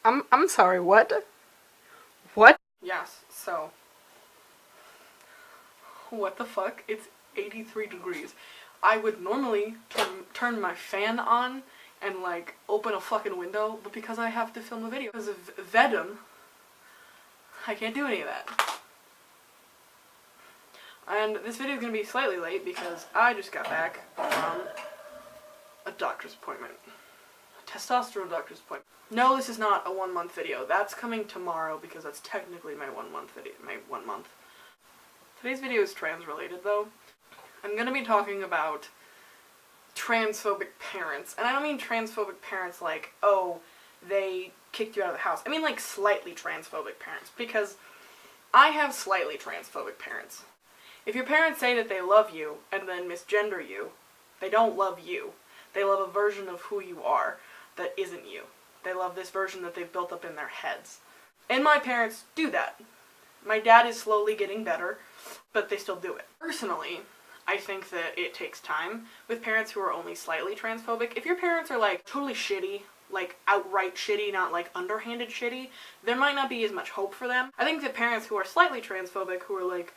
I'm sorry, what? What? Yes, so what the fuck? It's 83 degrees. I would normally turn my fan on and like open a fucking window, but because I have to film a video because of VEDM, I can't do any of that. And this video is going to be slightly late because I just got back from a doctor's appointment. A testosterone doctor's appointment. No, this is not a 1 month video. That's coming tomorrow because that's technically my 1 month video. My 1 month. Today's video is trans related though. I'm going to be talking about transphobic parents. And I don't mean transphobic parents like, oh, they kicked you out of the house. I mean like slightly transphobic parents, because I have slightly transphobic parents. If your parents say that they love you and then misgender you, they don't love you. They love a version of who you are that isn't you. They love this version that they've built up in their heads. And my parents do that. My dad is slowly getting better, but they still do it. Personally, I think that it takes time with parents who are only slightly transphobic. If your parents are like totally shitty, like outright shitty, not like underhanded shitty, there might not be as much hope for them. I think that parents who are slightly transphobic, who are like,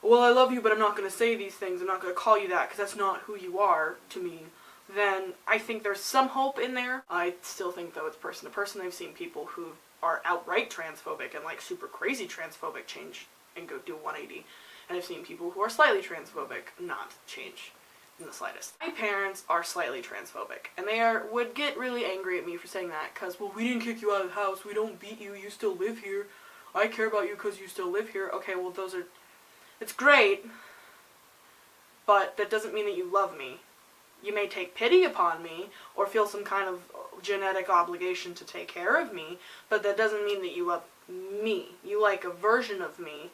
well, I love you, but I'm not going to say these things, I'm not going to call you that, because that's not who you are to me, then I think there's some hope in there. I still think, though, it's person to person. I've seen people who are outright transphobic and, like, super crazy transphobic change and go do 180. And I've seen people who are slightly transphobic not change in the slightest. My parents are slightly transphobic, and they would get really angry at me for saying that, because, well, we didn't kick you out of the house, we don't beat you, you still live here, I care about you because you still live here. Okay, well, those are... It's great, but that doesn't mean that you love me. You may take pity upon me, or feel some kind of genetic obligation to take care of me, but that doesn't mean that you love me. You like a version of me,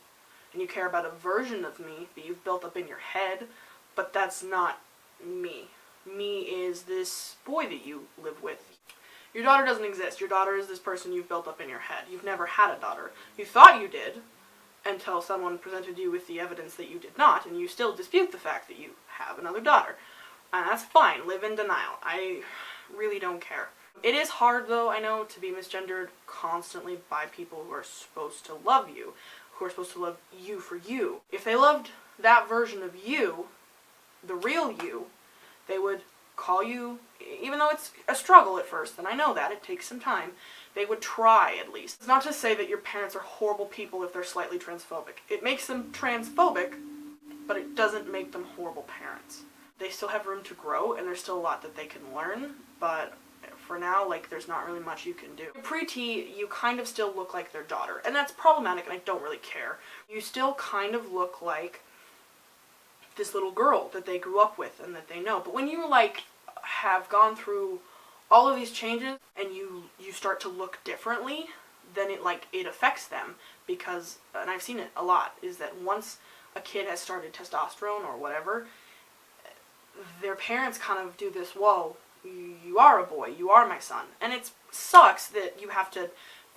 and you care about a version of me that you've built up in your head, but that's not me. Me is this boy that you live with. Your daughter doesn't exist. Your daughter is this person you've built up in your head. You've never had a daughter. You thought you did, until someone presented you with the evidence that you did not, and you still dispute the fact that you have another daughter. And that's fine. Live in denial. I really don't care. It is hard, though, I know, to be misgendered constantly by people who are supposed to love you, who are supposed to love you for you. If they loved that version of you, the real you, they would call you, even though it's a struggle at first, and I know that, it takes some time, they would try at least. It's not to say that your parents are horrible people if they're slightly transphobic. It makes them transphobic, but it doesn't make them horrible parents. They still have room to grow, and there's still a lot that they can learn, but for now, like, there's not really much you can do. Pre-T, you kind of still look like their daughter, and that's problematic, and I don't really care. You still kind of look like this little girl that they grew up with and that they know. But when you, like, have gone through all of these changes and you start to look differently, then it affects them, because, and I've seen it a lot, is that once a kid has started testosterone or whatever, their parents kind of do this, whoa, you are a boy, you are my son. And it sucks that you have to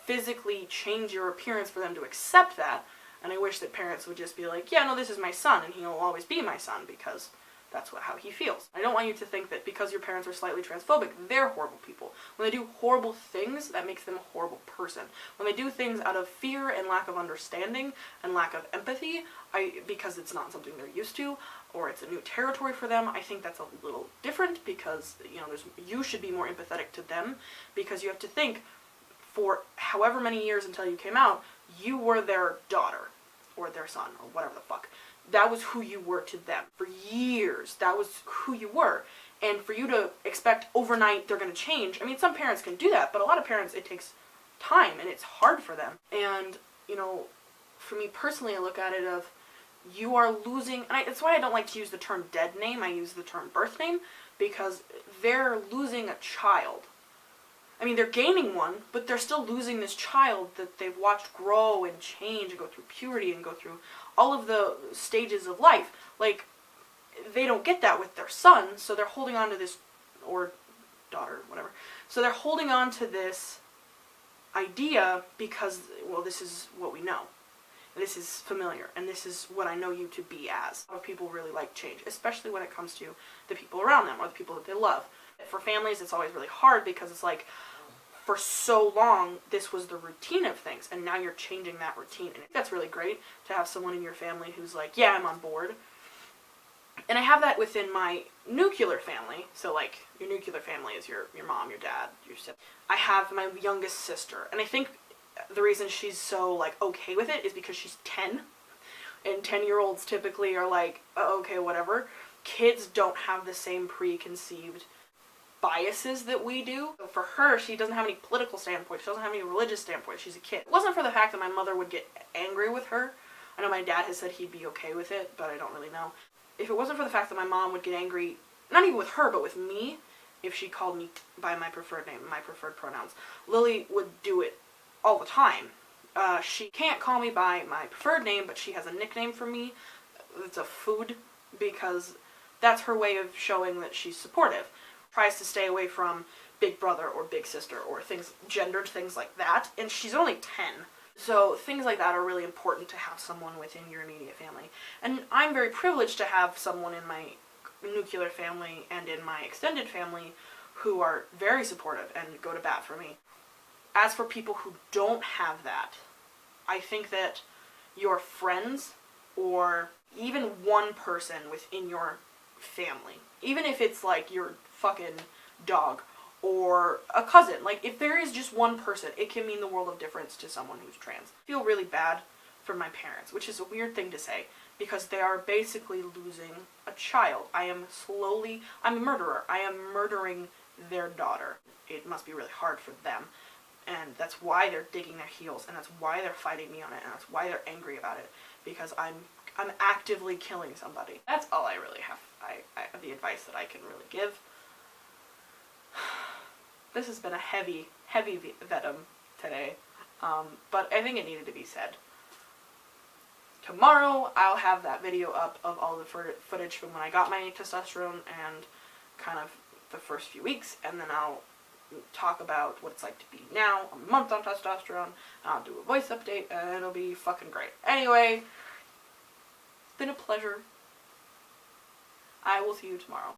physically change your appearance for them to accept that, and I wish that parents would just be like, yeah, no, this is my son, and he'll always be my son, because that's how he feels. I don't want you to think that because your parents are slightly transphobic, they're horrible people. When they do horrible things, that makes them a horrible person. When they do things out of fear and lack of understanding and lack of empathy, because it's not something they're used to, or it's a new territory for them, I think that's a little different, because, you know, you should be more empathetic to them, because you have to think, for however many years until you came out, you were their daughter, or their son, or whatever the fuck. That was who you were to them. For years, that was who you were. And for you to expect overnight they're going to change, I mean, some parents can do that, but a lot of parents, it takes time, and it's hard for them. And, you know, for me personally, I look at it of, you are losing, and that's why I don't like to use the term dead name, I use the term birth name, because they're losing a child. I mean, they're gaining one, but they're still losing this child that they've watched grow and change and go through puberty and go through all of the stages of life. Like, they don't get that with their son, so they're holding on to this, or daughter, whatever. So they're holding on to this idea because, well, this is what we know. This is familiar, and this is what I know you to be as. A lot of people really like change, especially when it comes to the people around them, or the people that they love. For families, it's always really hard, because it's like, for so long, this was the routine of things, and now you're changing that routine. And that's really great to have someone in your family who's like, yeah, I'm on board. And I have that within my nuclear family. So, like, your nuclear family is your mom, your dad, your sister. I have my youngest sister, and I think the reason she's so, like, okay with it is because she's 10. And 10-year-olds typically are like, oh, okay, whatever. Kids don't have the same preconceived biases that we do. So for her, she doesn't have any political standpoint. She doesn't have any religious standpoint. She's a kid. It wasn't for the fact that my mother would get angry with her. I know my dad has said he'd be okay with it, but I don't really know. If it wasn't for the fact that my mom would get angry, not even with her, but with me, if she called me by my preferred name, my preferred pronouns, Lily would do it all the time. She can't call me by my preferred name, but she has a nickname for me. It's a food, because that's her way of showing that she's supportive. Tries to stay away from big brother or big sister or things, gendered things like that, and she's only 10. So things like that are really important to have someone within your immediate family. And I'm very privileged to have someone in my nuclear family and in my extended family who are very supportive and go to bat for me. As for people who don't have that, I think that your friends or even one person within your family, even if it's like your fucking dog or a cousin, like if there is just one person, it can mean the world of difference to someone who's trans. I feel really bad for my parents, which is a weird thing to say, because they are basically losing a child. I'm a murderer. I am murdering their daughter. It must be really hard for them, and that's why they're digging their heels, and that's why they're fighting me on it, and that's why they're angry about it, because I'm actively killing somebody. That's all I really have. The advice that I can really give. This has been a heavy VEDM today, but I think it needed to be said. Tomorrow I'll have that video up of all the footage from when I got my testosterone and kind of the first few weeks, and then I'll talk about what it's like to be now a month on testosterone, and I'll do a voice update, and it'll be fucking great. Anyway, it's been a pleasure. I will see you tomorrow.